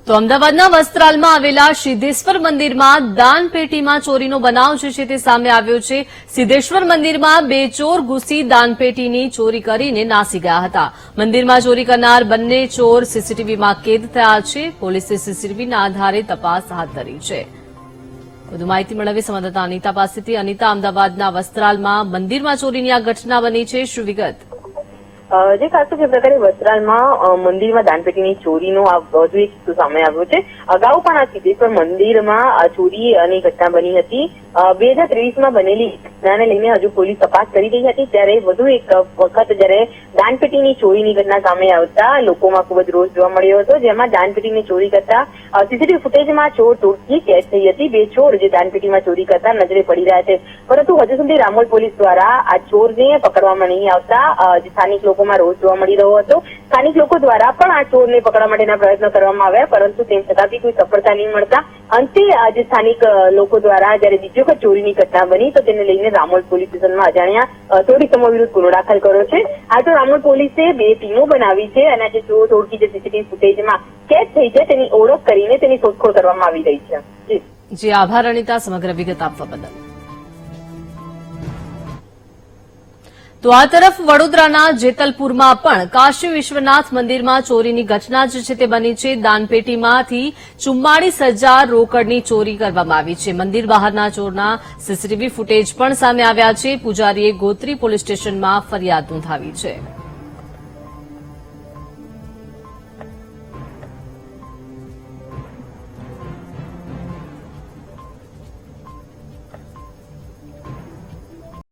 તો અમદાવાદના વસ્ત્રાલમાં આવેલા સિદ્ધેશ્વર મંદિરમાં દાનપેટીમાં ચોરીનો બનાવ જે છે તે સામે આવ્યો છે। સિદ્ધેશ્વર મંદિરમાં બે ચોર ઘૂસી દાનપેટીની ચોરી કરીને નાસી ગયા હતા। મંદિરમાં ચોરી કરનાર બંને ચોર સીસીટીવીમાં કેદ થયા છે। પોલીસે સીસીટીવીના આધારે તપાસ હાથ ધરી છે। વધુ માહિતી મેળવી સંવાદદાતા અનિતા પાસેથી। અનિતા, અમદાવાદના વસ્ત્રાલમાં મંદિરમાં ચોરીની આ ઘટના બની છે, શું વિગત? જે ખાસ જે પ્રકારે વસ્ત્રાલમાં મંદિરમાં દાનપેટીની ચોરીનો આ વધુ એક સામે આવ્યો છે। અગાઉ પણ આ સિદ્ધેશ્વર મંદિરમાં ચોરીની ઘટના બની હતી। 2023માં બનેલી ઘટનાને લઈને હજુ પોલીસ તપાસ કરી રહી હતી, ત્યારે વધુ એક વખત જ્યારે દાનપેટીની ચોરીની ઘટના સામે આવતા લોકોમાં ખૂબ જ રોષ જોવા મળ્યો હતો, જેમાં દાનપેટીની ચોરી કરતા સીસીટીવી ફૂટેજમાં ચોર ટોળકી કેદ થઈ હતી। બે ચોર જે દાનપેટીમાં ચોરી કરતા નજરે પડી રહ્યા છે, પરંતુ હજુ સુધી રામોલ પોલીસ દ્વારા આ ચોરને પકડવામાં નહીં આવતા જે સ્થાનિક લોકોમાં રોષ જોવા મળી રહ્યો હતો। સ્થાનિક લોકો દ્વારા પણ આ ચોરને પકડવા માટેના પ્રયત્નો કરવામાં આવ્યા, પરંતુ તેમ છતાં બી કોઈ સફળતા નહીં મળતા અંતે આજે સ્થાનિક લોકો દ્વારા જ્યારે બીજી વખત ચોરીની ઘટના બની તો તેને લઈને રામોલ પોલીસ સ્ટેશનમાં અજાણ્યા ચોરીસમો વિરુદ્ધ ગુનો દાખલ કર્યો છે। આ તો રામોલ પોલીસે બે ટીમો બનાવી છે અને જે ચોર ટોળકી જે સીસીટીવી ફૂટેજમાં કેદ થઈ છે તેની ઓળખ કરીને તેની શોધખોળ કરવામાં આવી રહી છે। જી આભાર અનિતા, સમગ્ર વિગત આપવા બદલ। તો આ તરફ વડોદરાના જેતલપુરમાં પણ કાશી વિશ્વનાથ મંદિરમાં ચોરીની ઘટના જે છે તે બની છે। દાનપેટીમાંથી 44,000 રોકડની ચોરી કરવામાં આવી છે। મંદિર બહારના ચોરના સીસીટીવી ફૂટેજ પણ સામે આવ્યા છે। પૂજારીએ ગોત્રી પોલીસ સ્ટેશનમાં ફરિયાદ નોંધાવી છે।